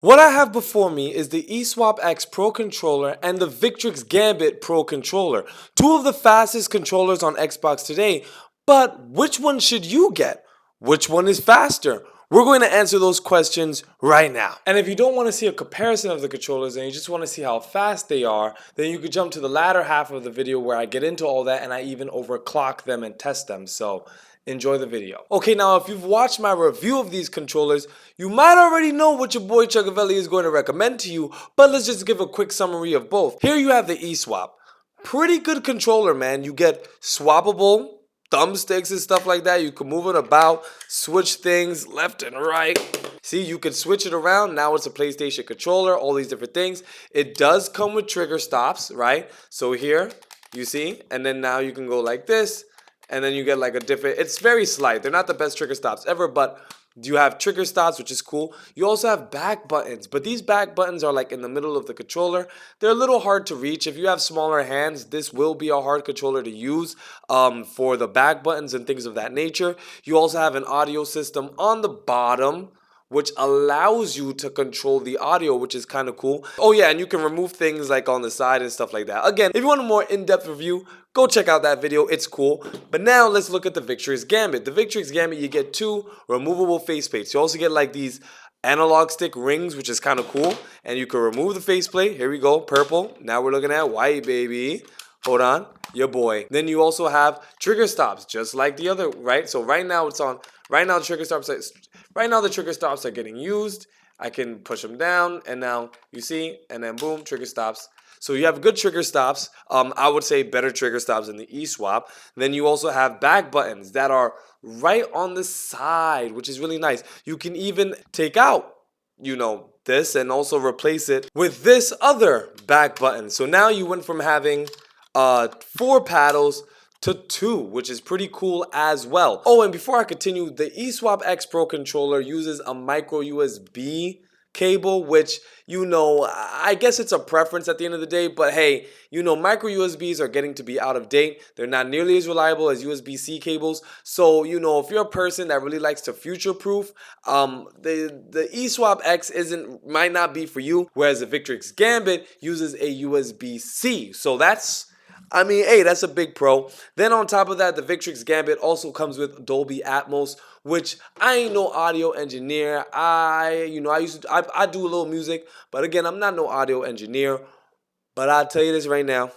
What I have before me is the Eswap X Pro controller and the Victrix Gambit Pro controller, two of the fastest controllers on Xbox today. But which one should you get? Which one is faster? We're going to answer those questions right now. And if you don't want to see a comparison of the controllers and you just want to see how fast they are, then you could jump to the latter half of the video where I get into all that and I even overclock them and test them. So enjoy the video. Okay, now if you've watched my review of these controllers, you might already know what your boy Chukavelli is going to recommend to you, but let's just give a quick summary of both. Here you have the Eswap. Pretty good controller, man. You get swappable thumbsticks and stuff like that. You can move it about, switch things left and right. See, you can switch it around. Now it's a PlayStation controller, all these different things. It does come with trigger stops, right? So here, you see, and then now you can go like this, and then you get like a different, it's very slight. They're not the best trigger stops ever, but you have trigger stops, which is cool. You also have back buttons, but these back buttons are like in the middle of the controller. They're a little hard to reach. If you have smaller hands, this will be a hard controller to use for the back buttons and things of that nature. You also have an audio system on the bottom, which allows you to control the audio, which is kind of cool. Oh yeah, and you can remove things like on the side and stuff like that. Again, if you want a more in-depth review, go check out that video, it's cool. But now let's look at the Victrix Gambit. The Victrix Gambit, you get two removable faceplates. You also get like these analog stick rings, which is kind of cool. And you can remove the faceplate. Here we go, purple. Now we're looking at white, baby. Hold on, your boy. Then you also have trigger stops, just like the other, right? So right now it's on, right now the trigger stops are getting used. I can push them down, and now you see, and then boom, trigger stops. So you have good trigger stops. I would say better trigger stops than the Eswap. Then you also have back buttons that are right on the side, which is really nice. You can even take out, this and also replace it with this other back button. So now you went from having 4 paddles to 2, which is pretty cool as well. Oh, and before I continue, the Eswap X Pro controller uses a micro USB cable, which, I guess it's a preference at the end of the day, but hey, micro USBs are getting to be out of date. They're not nearly as reliable as USB-C cables. So, if you're a person that really likes to future-proof, the Eswap X might not be for you, whereas the Victrix Gambit uses a USB-C. So that's that's a big pro. Then on top of that, the Victrix Gambit also comes with Dolby Atmos, which I ain't no audio engineer. I do a little music, but again, I'm not no audio engineer. But I'll tell you this right now,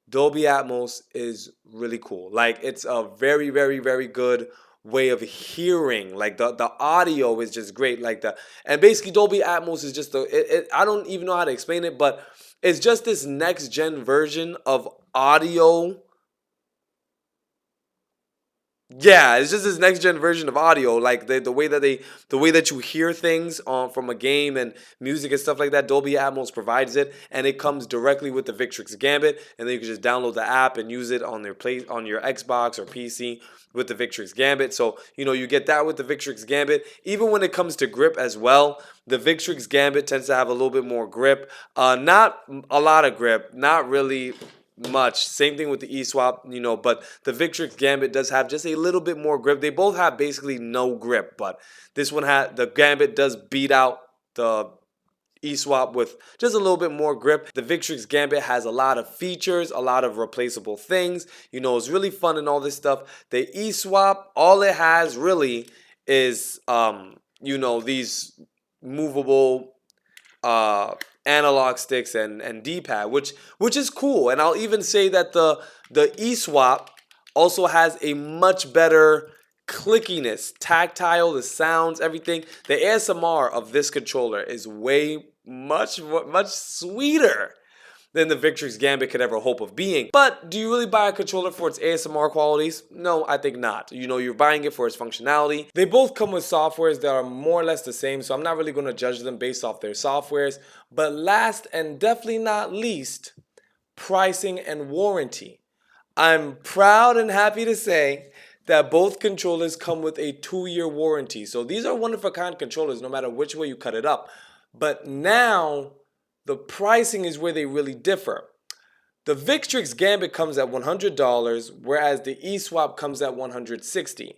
Dolby Atmos is really cool. Like, it's a very, very, very good way of hearing. Like, the audio is just great. And basically Dolby Atmos is just I don't even know how to explain it, but it's just this next gen version of audio. Yeah, it's just this next gen version of audio, like the way that you hear things from a game and music and stuff like that. Dolby Atmos provides it, and it comes directly with the Victrix Gambit, and then you can just download the app and use it on your Xbox or PC with the Victrix Gambit. So you get that with the Victrix Gambit. Even when it comes to grip as well, the Victrix Gambit tends to have a little bit more grip. Not a lot of grip, not really much. Same thing with the Eswap, but the Victrix Gambit does have just a little bit more grip. They both have basically no grip, but this one the Gambit does beat out the Eswap with just a little bit more grip. The Victrix Gambit has a lot of features, a lot of replaceable things. It's really fun and all this stuff. The Eswap, all it has really is these movable analog sticks and D-pad, which is cool. And I'll even say that the Eswap also has a much better clickiness, tactile, the sounds, everything. The ASMR of this controller is much sweeter than the Victrix Gambit could ever hope of being. But do you really buy a controller for its ASMR qualities? No, I think not. You're buying it for its functionality. They both come with softwares that are more or less the same, so I'm not really going to judge them based off their softwares. But last and definitely not least, pricing and warranty. I'm proud and happy to say that both controllers come with a 2-year warranty. So these are one-of-a-kind controllers no matter which way you cut it up. But now the pricing is where they really differ. The Victrix Gambit comes at $100, whereas the Eswap comes at $160.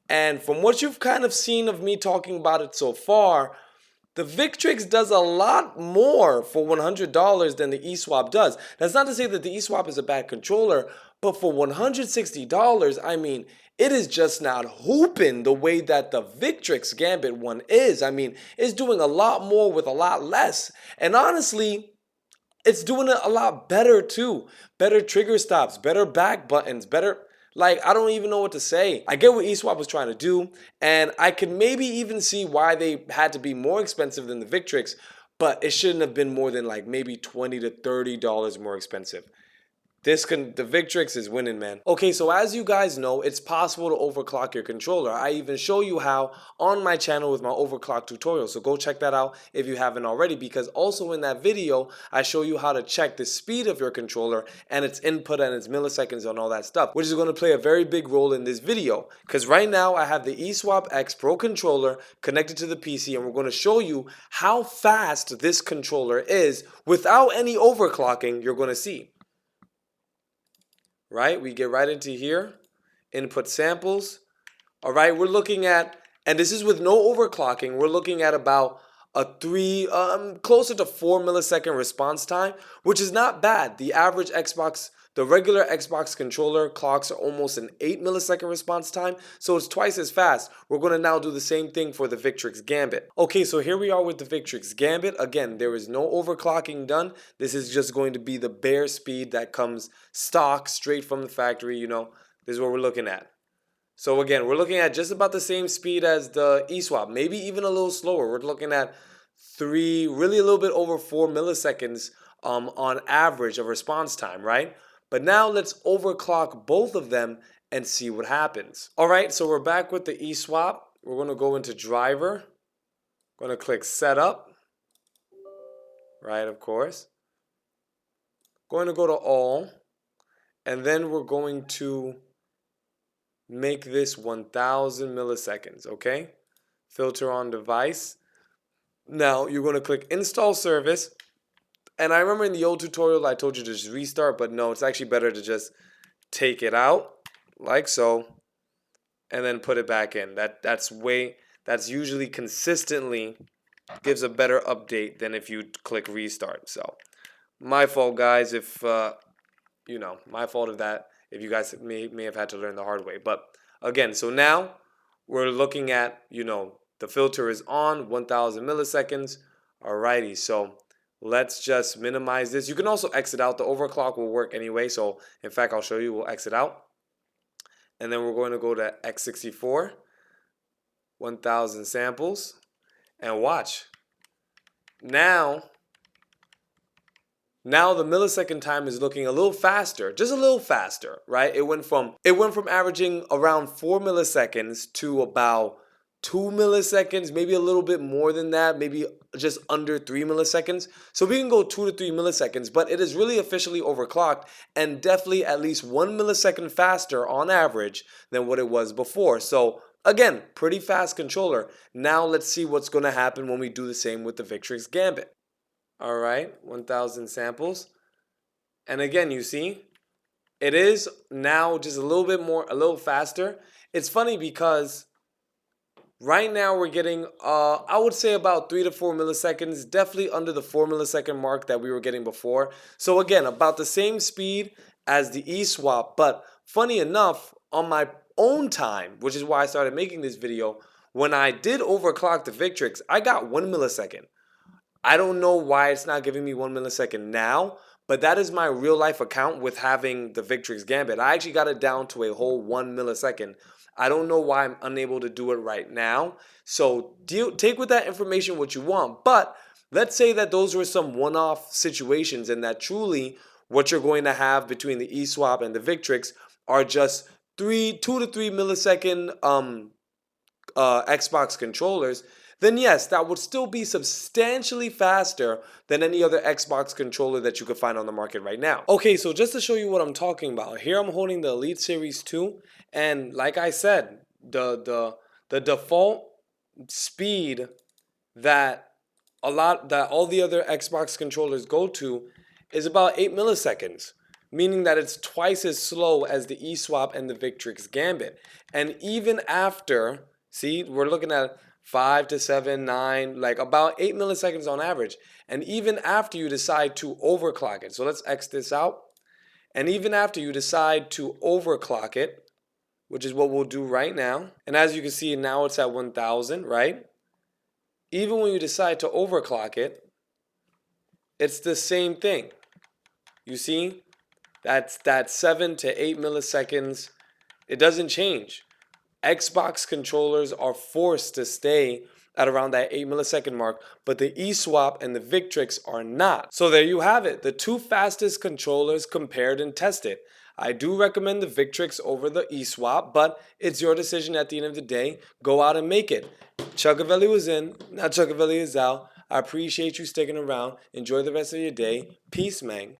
And from what you've kind of seen of me talking about it so far, The Victrix does a lot more for $100 than the Eswap does. That's not to say that the Eswap is a bad controller, but for $160, I mean, it is just not hooping the way that the Victrix Gambit one is. I mean, it's doing a lot more with a lot less. And honestly, it's doing it a lot better too. Better trigger stops, better back buttons, better. Like, I don't even know what to say. I get what Eswap was trying to do, and I can maybe even see why they had to be more expensive than the Victrix, but it shouldn't have been more than like maybe $20 to $30 more expensive. The Victrix is winning, man. Okay, so as you guys know, it's possible to overclock your controller. I even show you how on my channel with my overclock tutorial. So go check that out if you haven't already, because also in that video, I show you how to check the speed of your controller and its input and its milliseconds and all that stuff, which is going to play a very big role in this video. Because right now I have the Eswap X Pro controller connected to the PC, and we're going to show you how fast this controller is without any overclocking. You're going to see. Right, we get right into here, input samples. All right, we're looking at, and this is with no overclocking, we're looking at about a closer to 4 millisecond response time, which is not bad. The average Xbox, the regular Xbox controller clocks are almost an 8 millisecond response time, so it's twice as fast. We're going to now do the same thing for the Victrix Gambit. Okay, so here we are with the Victrix Gambit. Again, there is no overclocking done. This is just going to be the bare speed that comes stock straight from the factory. You know, this is what we're looking at. So again, we're looking at just about the same speed as the Eswap, maybe even a little slower. We're looking at really a little bit over 4 milliseconds on average of response time, right? But now let's overclock both of them and see what happens. All right, so we're back with the Eswap. We're going to go into driver. Going to click setup. Right, of course. Going to go to all. And then we're going to make this 1000 milliseconds, okay? Filter on device. Now you're going to click install service. And I remember in the old tutorial I told you to just restart, but no, it's actually better to just take it out like so and then put it back in. That's usually consistently gives a better update than if you click restart. So my fault, guys, if you know, my fault of that, if you guys may have had to learn the hard way. But again, so now we're looking at, you know, the filter is on 1000 milliseconds. Alrighty, so let's just minimize this. You can also exit out. The overclock will work anyway. So in fact, I'll show you. We'll exit out. And then we're going to go to x64, 1000 samples, and watch. Now the millisecond time is looking a little faster, just a little faster, right? It went from averaging around 4 milliseconds to about 2 milliseconds, maybe a little bit more than that, maybe just under 3 milliseconds. So we can go 2 to 3 milliseconds, but it is really officially overclocked and definitely at least 1 millisecond faster on average than what it was before. So again, pretty fast controller. Now let's see what's going to happen when we do the same with the Victrix Gambit. All right, 1000 samples. And again, you see, it is now just a little faster. It's funny because right now we're getting, I would say about 3 to 4 milliseconds, definitely under the 4 millisecond mark that we were getting before. So again, about the same speed as the Eswap, but funny enough, on my own time, which is why I started making this video, when I did overclock the Victrix, I got 1 millisecond. I don't know why it's not giving me 1 millisecond now, but that is my real life account with having the Victrix Gambit. I actually got it down to a whole 1 millisecond. I don't know why I'm unable to do it right now. So take with that information what you want. But let's say that those were some one-off situations and that truly what you're going to have between the Eswap and the Victrix are just 2 to 3 millisecond Xbox controllers. Then yes, that would still be substantially faster than any other Xbox controller that you could find on the market right now. Okay, so just to show you what I'm talking about, here I'm holding the Elite Series 2, and like I said, the default speed that all the other Xbox controllers go to is about 8 milliseconds, meaning that it's twice as slow as the Eswap and the Victrix Gambit. And even after, see, we're looking at 5 to 7, 9, like about 8 milliseconds on average. And even after you decide to overclock it, so let's X this out. And even after you decide to overclock it, which is what we'll do right now, and as you can see now it's at 1000, right? Even when you decide to overclock it, it's the same thing. You see? That's 7 to 8 milliseconds. It doesn't change. Xbox controllers are forced to stay at around that 8 millisecond mark, but the Eswap and the Victrix are not. So there you have it, the two fastest controllers compared and tested. I do recommend the Victrix over the Eswap, but it's your decision at the end of the day. Go out and make it. Chukavelli was in, now Chukavelli is out. I appreciate you sticking around. Enjoy the rest of your day. Peace, man.